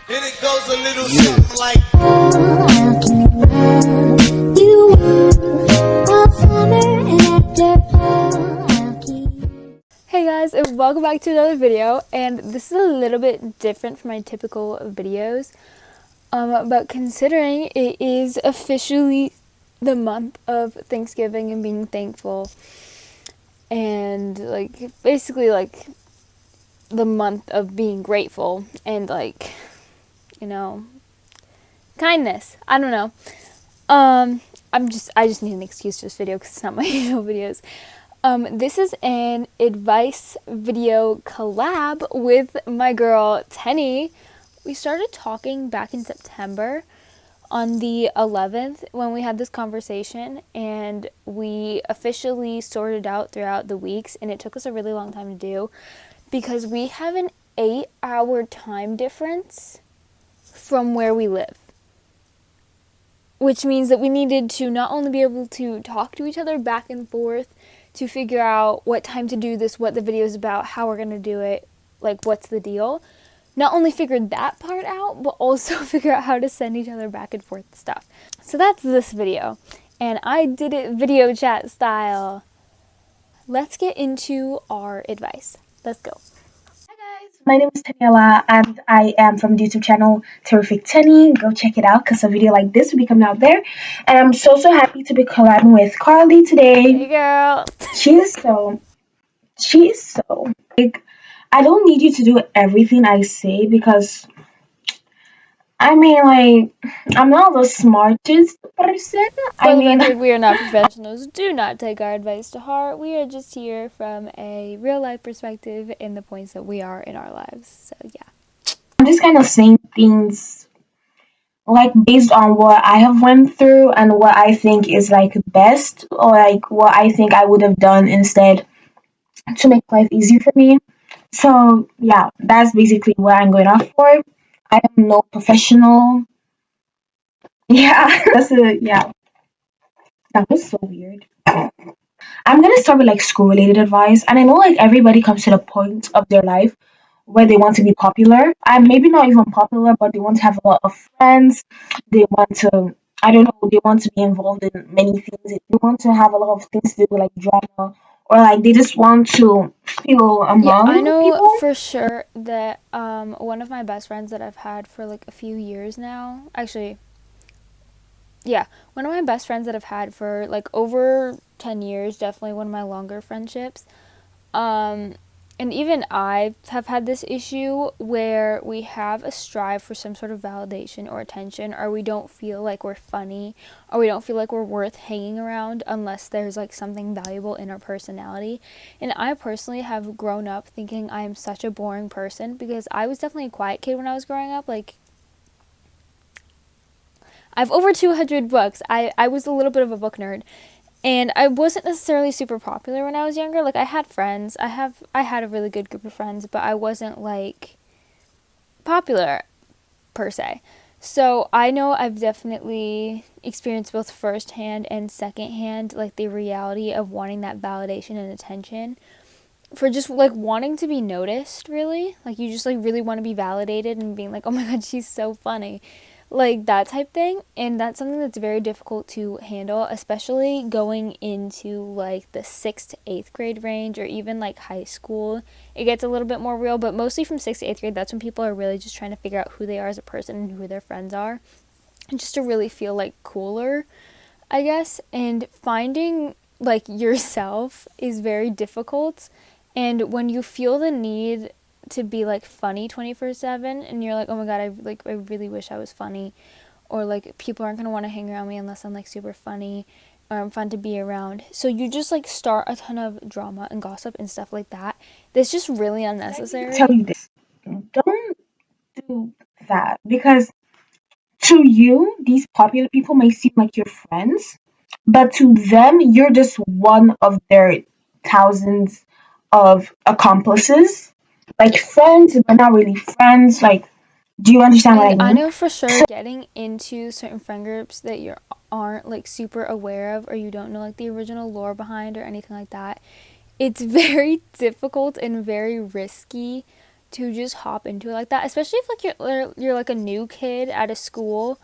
And it goes a little something like Hey guys, and welcome back to another video, and this is a little bit different from my typical videos, but considering it is officially the month of Thanksgiving and being thankful, and basically the month of being grateful and kindness. I don't know. I just need an excuse for this video because it's not my usual videos. This is an advice video collab with my girl Tenny. We started talking back in September on the 11th when we had this conversation, and we officially sorted out throughout the weeks, and it took us a really long time to do because we have an 8-hour time difference from where we live. Which means that we needed to not only be able to talk to each other back and forth to figure out what time to do this, what the video is about, how we're going to do it, like what's the deal. Not only figured that part out, but also figure out how to send each other back and forth stuff. So that's this video. And I did it video chat style. Let's get into our advice. Let's go. My name is Daniela, and I am from the YouTube channel Terrific Tenny. Go check it out because a video like this will be coming out there. And I'm so happy to be collabing with Carly today. Hey girl. She is so like, I don't need you to do everything I say because I'm not the smartest person. For the record, we are not professionals. Do not take our advice to heart. We are just here from a real life perspective in the points that we are in our lives. So yeah. I'm just kind of saying things like based on what I have went through and what I think is like best, or like what I think I would have done instead to make life easier for me. So yeah, that's basically what I'm going off for. I am no professional. Yeah, yeah. That was so weird. I'm gonna start with like school related advice, and I know like everybody comes to the point of their life where they want to be popular. And maybe not even popular, but they want to have a lot of friends. They want to, I don't know, they want to be involved in many things. They want to have a lot of things to do with like drama, or like they just want to feel among I know people. for sure that one of my best friends that I've had for like a few years now, actually, yeah, one of my best friends that I've had for like over 10 years, definitely one of my longer friendships. And even I have had this issue where we have a strive for some sort of validation or attention, or we don't feel like we're funny, or we don't feel like we're worth hanging around unless there's like something valuable in our personality. And I personally have grown up thinking I am such a boring person because I was definitely a quiet kid when I was growing up. Like, I have over 200 books. I was a little bit of a book nerd. And I wasn't necessarily super popular when I was younger. Like, I had friends. I had a really good group of friends, but I wasn't like popular per se. So I know I've definitely experienced both firsthand and secondhand like the reality of wanting that validation and attention for just like wanting to be noticed, really. Like, you just like really want to be validated and being like, oh my god, she's so funny, like that type thing. And that's something that's very difficult to handle, especially going into like the 6th to 8th grade range, or even like high school. It gets a little bit more real, but mostly from 6th to 8th grade, that's when people are really just trying to figure out who they are as a person and who their friends are, and just to really feel like cooler, I guess. And finding like yourself is very difficult, and when you feel the need to be like funny 24/7, and you're like, oh my god, I really wish I was funny, or like people aren't gonna want to hang around me unless I'm like super funny or I'm fun to be around, so you just like start a ton of drama and gossip and stuff like that. That's just really unnecessary. I tell you this, don't do that because to you, these popular people may seem like your friends, but to them, you're just one of their thousands of accomplices. Like friends, but not really friends. Like, do you understand what I And I mean? know for sure getting into certain friend groups that you aren't like super aware of, or you don't know like the original lore behind or anything like that, it's very difficult and very risky to just hop into it like that, especially if like you're like a new kid at a school.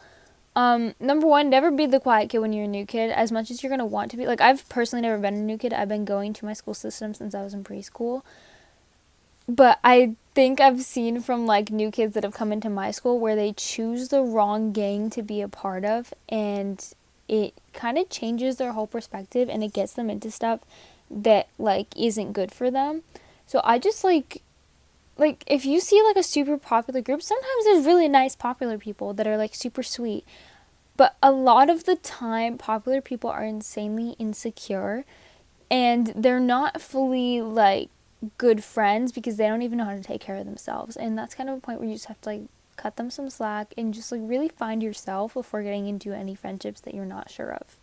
Number one, never be the quiet kid when you're a new kid, as much as you're gonna want to be. Like, I've personally never been a new kid. I've been going to my school system since I was in preschool. But I think I've seen from like new kids that have come into my school where they choose the wrong gang to be a part of, and it kind of changes their whole perspective, and it gets them into stuff that like isn't good for them. So I just like if you see like a super popular group, sometimes there's really nice popular people that are like super sweet, but a lot of the time popular people are insanely insecure, and they're not fully like good friends because they don't even know how to take care of themselves. And that's kind of a point where you just have to like cut them some slack and just like really find yourself before getting into any friendships that you're not sure of.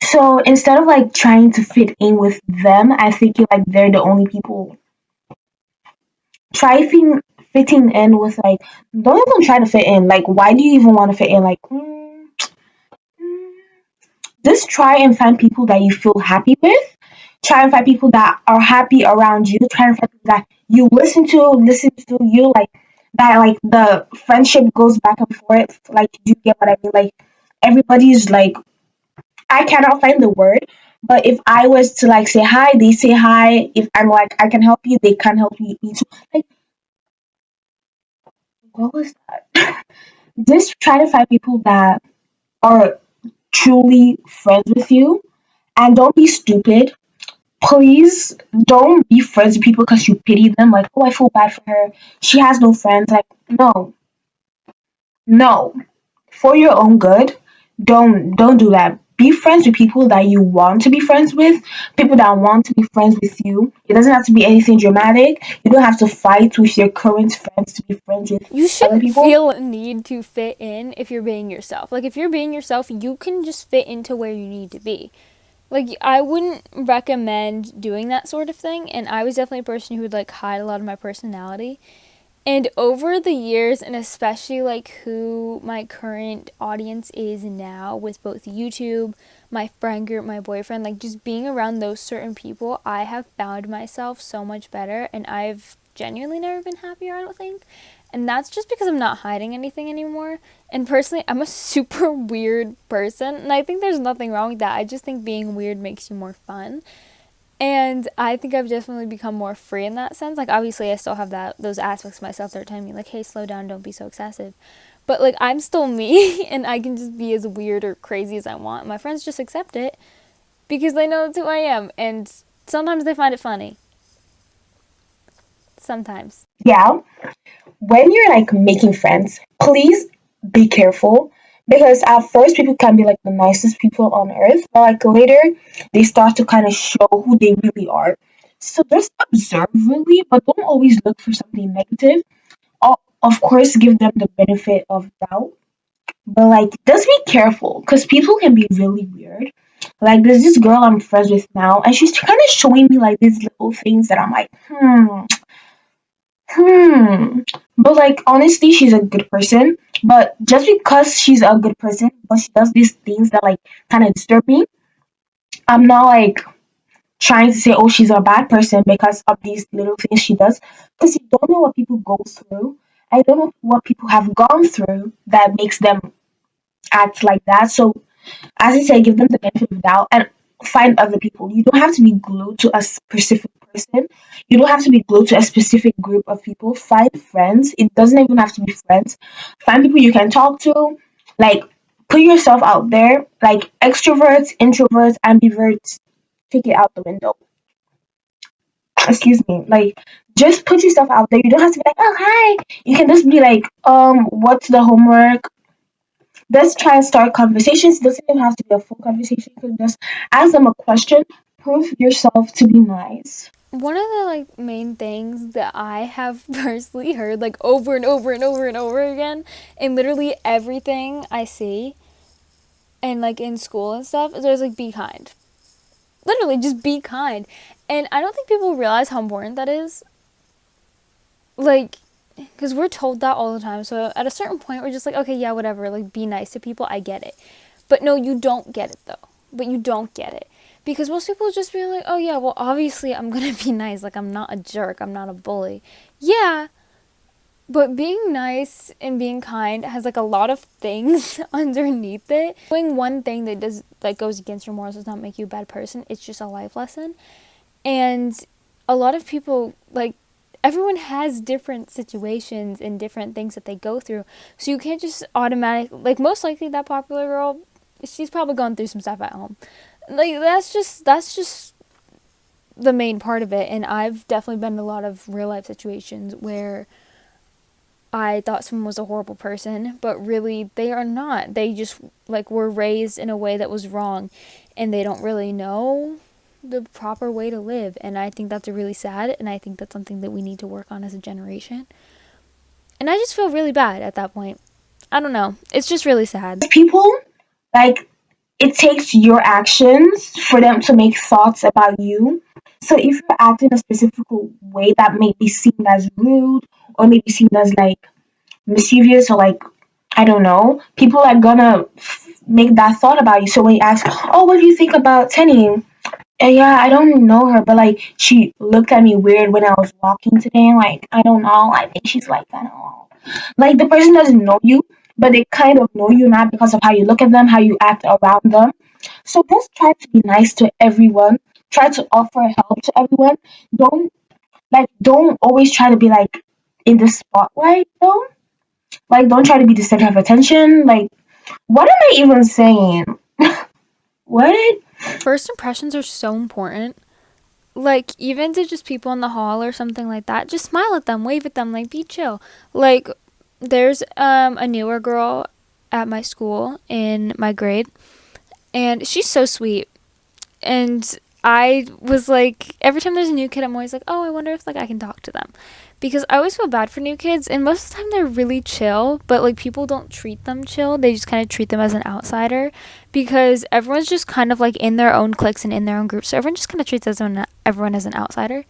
So instead of like trying to fit in with them, I think you like they're the only people. Try fitting in with like, don't even try to fit in. Like, why do you even want to fit in? Like, just try and find people that you feel happy with. Try and find people that are happy around you. Try and find people that you listen to you like that. Like the friendship goes back and forth. Like, do you get what I mean? Like, everybody's like, I cannot find the word, but if I was to like say hi, they say hi. If I'm like, I can help you, they can help you. So, like, what was that? Just try to find people that are truly friends with you, and don't be stupid. Please don't be friends with people because you pity them. Like, oh, I feel bad for her. She has no friends. Like, no, no. For your own good, don't do that. Be friends with people that you want to be friends with, people that want to be friends with you. It doesn't have to be anything dramatic. You don't have to fight with your current friends to be friends with You other shouldn't people. feel a need to fit in if you're being yourself. Like, if you're being yourself, you can just fit into where you need to be. Like, I wouldn't recommend doing that sort of thing, and I was definitely a person who would like hide a lot of my personality. And over the years, and especially like who my current audience is now with both YouTube, my friend group, my boyfriend, like just being around those certain people, I have found myself so much better, and I've genuinely never been happier, I don't think. And that's just because I'm not hiding anything anymore. And personally, I'm a super weird person, and I think there's nothing wrong with that. I just think being weird makes you more fun. And I think I've definitely become more free in that sense. Like, obviously I still have those aspects of myself that are telling me like, hey, slow down, don't be so excessive. But like, I'm still me, and I can just be as weird or crazy as I want. My friends just accept it because they know that's who I am, and sometimes they find it funny. Sometimes. Yeah, when you're like making friends, please be careful because at first people can be like the nicest people on earth, but like later they start to kind of show who they really are. So just observe really, but don't always look for something negative. Of course, give them the benefit of doubt, but like just be careful because people can be really weird. Like there's this girl I'm friends with now, and she's kind of showing me like these little things that I'm like, Hmm. But like honestly, she's a good person. But just because she's a good person, but she does these things that like kind of disturb me, I'm not like trying to say, oh, she's a bad person because of these little things she does. Because you don't know what people go through. I don't know what people have gone through that makes them act like that. So as I say, give them the benefit of the doubt and find other people. You don't have to be glued to a specific person. You don't have to be glued to a specific group of people. Find friends. It doesn't even have to be friends. Find people you can talk to. Like, put yourself out there. Like, extroverts, introverts, ambiverts, take it out the window. Excuse me. Like, just put yourself out there. You don't have to be like, oh, hi. You can just be like, what's the homework? Let's try and start conversations. It doesn't even have to be a full conversation. You can just ask them a question. Prove yourself to be nice. One of the like main things that I have personally heard like over and over and over and over again in literally everything I see and like in school and stuff is there's like be kind. Literally just be kind. And I don't think people realize how important that is. Like, because we're told that all the time. So at a certain point, we're just like, okay, yeah, whatever. Like, be nice to people. I get it. But no, you don't get it, though. But you don't get it. Because most people just be like, oh, yeah, well, obviously I'm going to be nice. Like, I'm not a jerk. I'm not a bully. Yeah, But being nice and being kind has like a lot of things underneath it. Doing one thing that goes against your morals does not make you a bad person. It's just a life lesson. And a lot of people, like, everyone has different situations and different things that they go through. So you can't just automatically, like, most likely that popular girl, she's probably going through some stuff at home. Like, that's just the main part of it. And I've definitely been in a lot of real life situations where I thought someone was a horrible person, but really they are not. They just, like, were raised in a way that was wrong, and they don't really know the proper way to live. And I think that's really sad, and I think that's something that we need to work on as a generation. And I just feel really bad at that point. I don't know. It's just really sad. People, like, it takes your actions for them to make thoughts about you. So if you're acting a specific way that may be seen as rude or maybe seen as like mischievous or like I don't know, people are gonna make that thought about you. So when you ask, "Oh, what do you think about Tenny?" Yeah, I don't know her, but like she looked at me weird when I was walking today. Like I don't know, I think she's like I don't know. Like the person doesn't know you, but they kind of know you not because of how you look at them, how you act around them. So just try to be nice to everyone. Try to offer help to everyone. Don't always try to be like in the spotlight though. Like don't try to be the center of attention. Like what am I even saying? What? First impressions are so important. Like, even to just people in the hall or something like that, just smile at them, wave at them, like, be chill. Like, there's a newer girl at my school in my grade, and she's so sweet. And I was like, every time there's a new kid, I'm always like, oh, I wonder if like I can talk to them, because I always feel bad for new kids, and most of the time they're really chill, but like people don't treat them chill. They just kind of treat them as an outsider, because everyone's just kind of like in their own cliques and in their own groups. So everyone just kind of treats everyone as an outsider.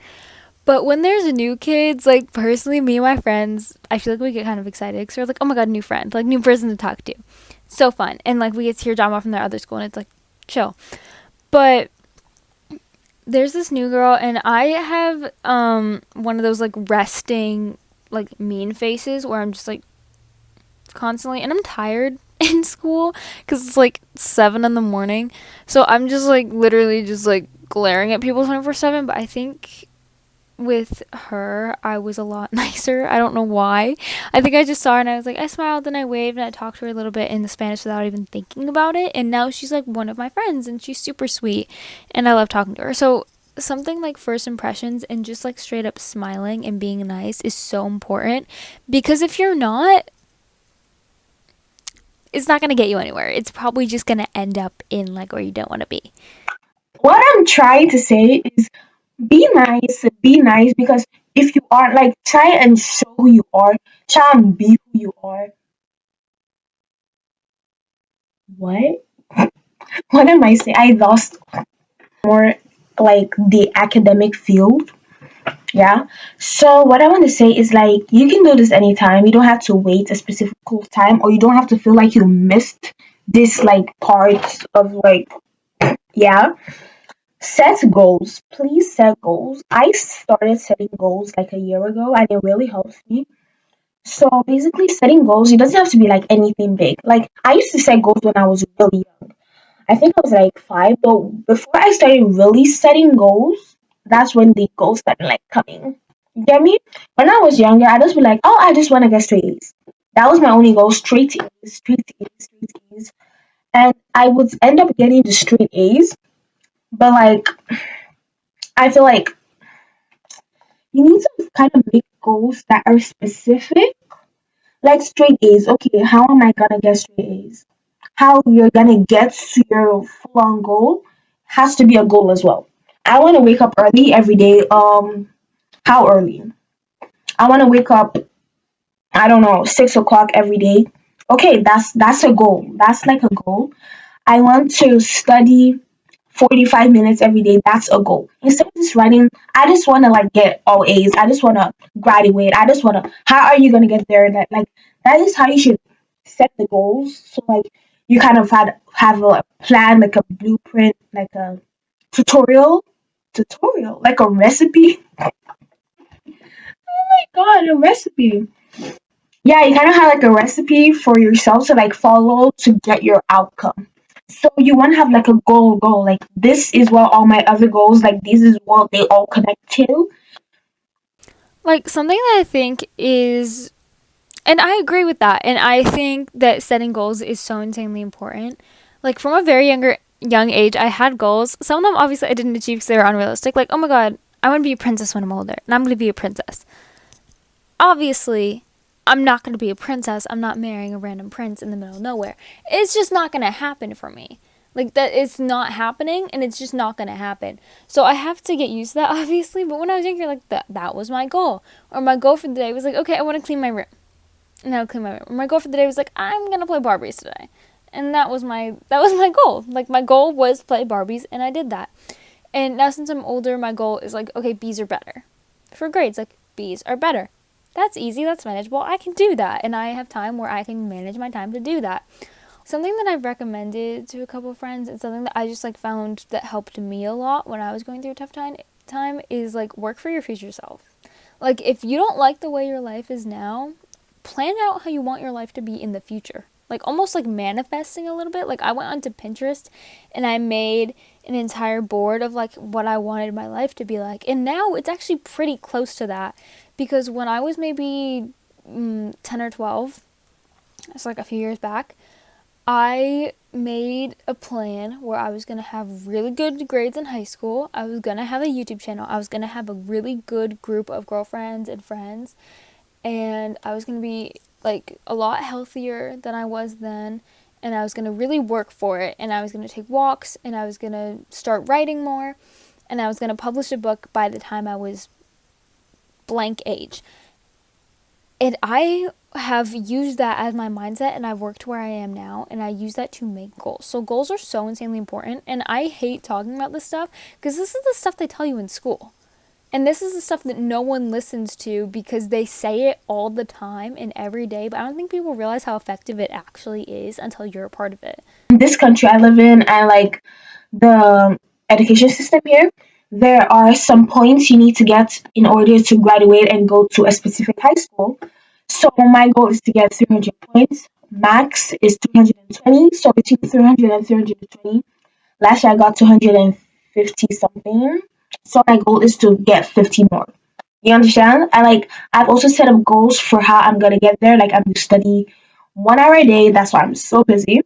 But when there's new kids, like personally, me and my friends, I feel like we get kind of excited because we're like, oh my god, new friend, like new person to talk to, so fun, and like we get to hear drama from their other school, and it's like chill. But there's this new girl, and I have one of those like resting like mean faces where I'm just like constantly, and I'm tired in school because it's like 7 in the morning, so I'm just like literally just like glaring at people 24/7. But I think with her I was a lot nicer. I don't know why. I think I just saw her and I was like, I smiled and I waved and I talked to her a little bit in the Spanish without even thinking about it, and now she's like one of my friends and she's super sweet and I love talking to her. So something like first impressions and just like straight up smiling and being nice is so important, because if you're not, it's not going to get you anywhere. It's probably just going to end up in like where you don't want to be. What I'm trying to say is be nice because if you are like try and show who you are, try and be who you are. What? What am I saying? I lost more like the academic field. Yeah. So what I want to say is like you can do this anytime. You don't have to wait a specific time or you don't have to feel like you missed this like part of like yeah. Set goals. Please set goals. I started setting goals like a year ago and it really helps me. So basically setting goals, it doesn't have to be like anything big. Like I used to set goals when I was really young. I think I was like 5, but before I started really setting goals, that's when the goals started like coming. You get me? When I was younger, I just be like, oh, I just want to get straight A's. That was my only goal, straight A's, straight A's, straight A's. And I would end up getting the straight A's, but like I feel like you need to kind of make goals that are specific, like straight A's. Okay, how am I gonna get straight A's? How you're gonna get to your full on goal has to be a goal as well. I want to wake up early every day. How early? I want to wake up. I don't know, 6 o'clock every day. Okay, that's a goal. That's like a goal. I want to study 45 minutes every day. That's a goal. Instead of just writing, I just want to like get all A's. I just want to graduate. I just want to, how are you going to get there? That is how you should set the goals. So like you kind of have a plan, like a blueprint, like a tutorial, like a recipe. Oh my God, a recipe. Yeah, you kind of have like a recipe for yourself to like follow to get your outcome. So you want to have like a goal, like this is what all my other goals, like this is what they all connect to. Like something that I think is, and I agree with that, and I think that setting goals is so insanely important. Like from a very young age, I had goals. Some of them obviously I didn't achieve because they were unrealistic. Like, oh my god, I want to be a princess when I'm older, and I'm going to be a princess. Obviously, I'm not going to be a princess. I'm not marrying a random prince in the middle of nowhere. It's just not going to happen for me. Like that, it's not happening, and it's just not going to happen. So I have to get used to that, obviously. But when I was younger, like that was my goal, or my goal for the day was like, okay, I want to clean my room, and I would clean my room. Or my goal for the day was like, I'm gonna play Barbies today, and that was my goal. Like my goal was play Barbies, and I did that. And now since I'm older, my goal is like, okay, B's are better for grades. Like B's are better. That's easy, that's manageable. I can do that. And I have time where I can manage my time to do that. Something that I've recommended to a couple of friends and something that I just like found that helped me a lot when I was going through a tough time is like work for your future self. Like if you don't like the way your life is now, plan out how you want your life to be in the future. Like almost like manifesting a little bit. Like I went onto Pinterest and I made an entire board of like what I wanted my life to be like. And now it's actually pretty close to that because when I was maybe 10 or 12, it's like a few years back, I made a plan where I was going to have really good grades in high school. I was going to have a YouTube channel. I was going to have a really good group of girlfriends and friends. And I was going to be like a lot healthier than I was then. And I was going to really work for it. And I was going to take walks. And I was going to start writing more. And I was going to publish a book by the time I was blank age. And I have used that as my mindset and I've worked to where I am now and I use that to make goals. So goals are so insanely important and I hate talking about this stuff because this is the stuff they tell you in school. And this is the stuff that no one listens to because they say it all the time and every day, but I don't think people realize how effective it actually is until you're a part of it. In this country I live in, and like the education system here, there are some points you need to get in order to graduate and go to a specific high school. So my goal is to get 300 points. Max is 320. So between 300 and 320. Last year I got 250 something. So my goal is to get 50 more. You understand? I've also set up goals for how I'm gonna get there. Like I'm gonna study 1 hour a day. That's why I'm so busy.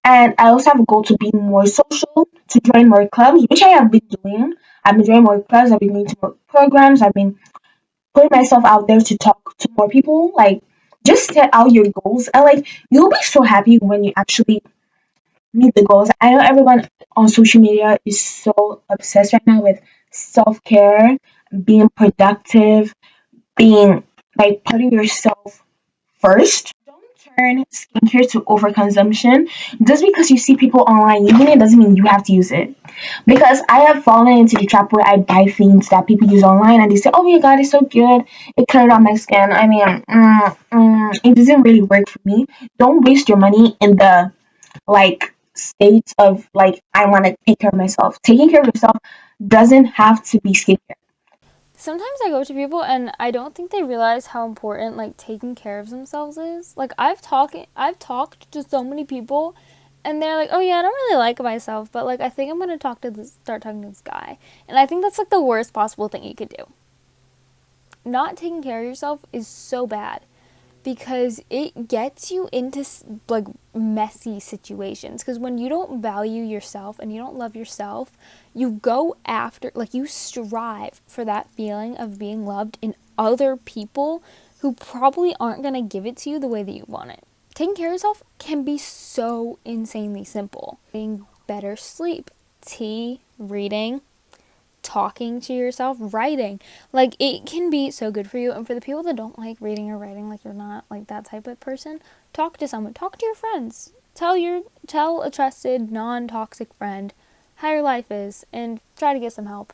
And I also have a goal to be more social, to join more clubs, which I have been doing. I've been joining more clubs, I've been going to more programs, I've been putting myself out there to talk to more people. Like, just set out your goals, and like, you'll be so happy when you actually meet the goals. I know everyone on social media is so obsessed right now with self care, being productive, being like putting yourself first. Don't turn skincare to overconsumption. Just because you see people online using it doesn't mean you have to use it. Because I have fallen into the trap where I buy things that people use online and they say, "Oh my god, it's so good. It cleared out my skin." I mean, it doesn't really work for me. Don't waste your money in the like state of like I want to take care of myself. Taking care of yourself doesn't have to be skincare. Sometimes I go to people and I don't think they realize how important like taking care of themselves is. Like I've talked to so many people and they're like, "Oh yeah, I don't really like myself, but like I think I'm going to start talking to this guy." And I think that's like the worst possible thing you could do. Not taking care of yourself is so bad because it gets you into like messy situations because when you don't value yourself and you don't love yourself, you go after, like, you strive for that feeling of being loved in other people who probably aren't going to give it to you the way that you want it. Taking care of yourself can be so insanely simple. Getting better sleep, tea, reading, talking to yourself, writing. Like it can be so good for you. And for the people that don't like reading or writing, like you're not like that type of person, talk to someone. Talk to your friends. Tell a trusted, non-toxic friend how your life is and try to get some help.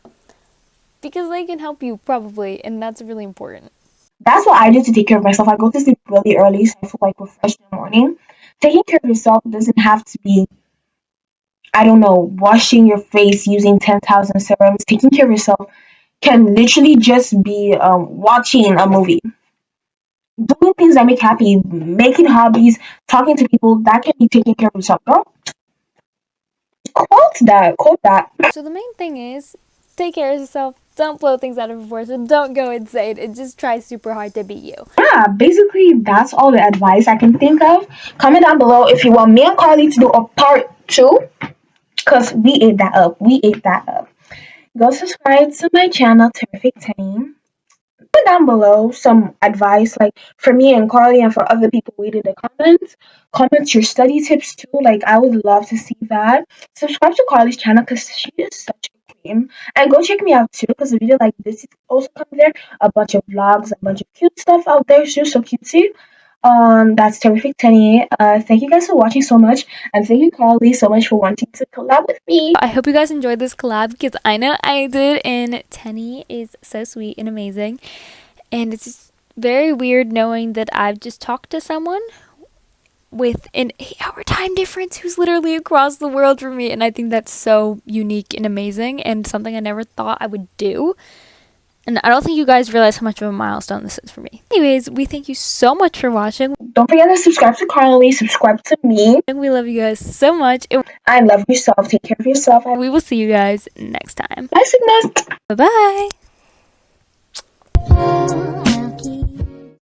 Because they can help you probably, and that's really important. That's what I do to take care of myself. I go to sleep really early so I feel like refreshed in the morning. Taking care of yourself doesn't have to be, I don't know, washing your face using 10,000 serums. Taking care of yourself can literally just be watching a movie. doing things that make happy, making hobbies, talking to people, that can be taking care of yourself, girl. Quote that. Quote that. So the main thing is take care of yourself. Don't blow things out of proportion. Don't go insane. And just try super hard to be you. Yeah, basically that's all the advice I can think of. Comment down below if you want me and Carly to do a part 2, because we ate that up. We ate that up. Go subscribe to my channel, Terrific Tenny. Put down below some advice, like for me and Carly, and for other people waiting in the comments. Comment your study tips too. Like I would love to see that. Subscribe to Carly's channel because she is such a queen. And go check me out too because a video like this is also coming there. A bunch of vlogs, a bunch of cute stuff out there. She's so cutesy. That's Terrific Tenny. Thank you guys for watching so much, and thank you Carly so much for wanting to collab with me. I hope you guys enjoyed this collab because I know I did, and Tenny is so sweet and amazing. And it's just very weird knowing that I've just talked to someone with an 8-hour time difference who's literally across the world from me, and I think that's so unique and amazing and something I never thought I would do. And I don't think you guys realize how much of a milestone this is for me. Anyways, we thank you so much for watching. Don't forget to subscribe to Carly, subscribe to me. And we love you guys so much. And love yourself. Take care of yourself. We will see you guys next time. Bye, Sigmas. Bye-bye.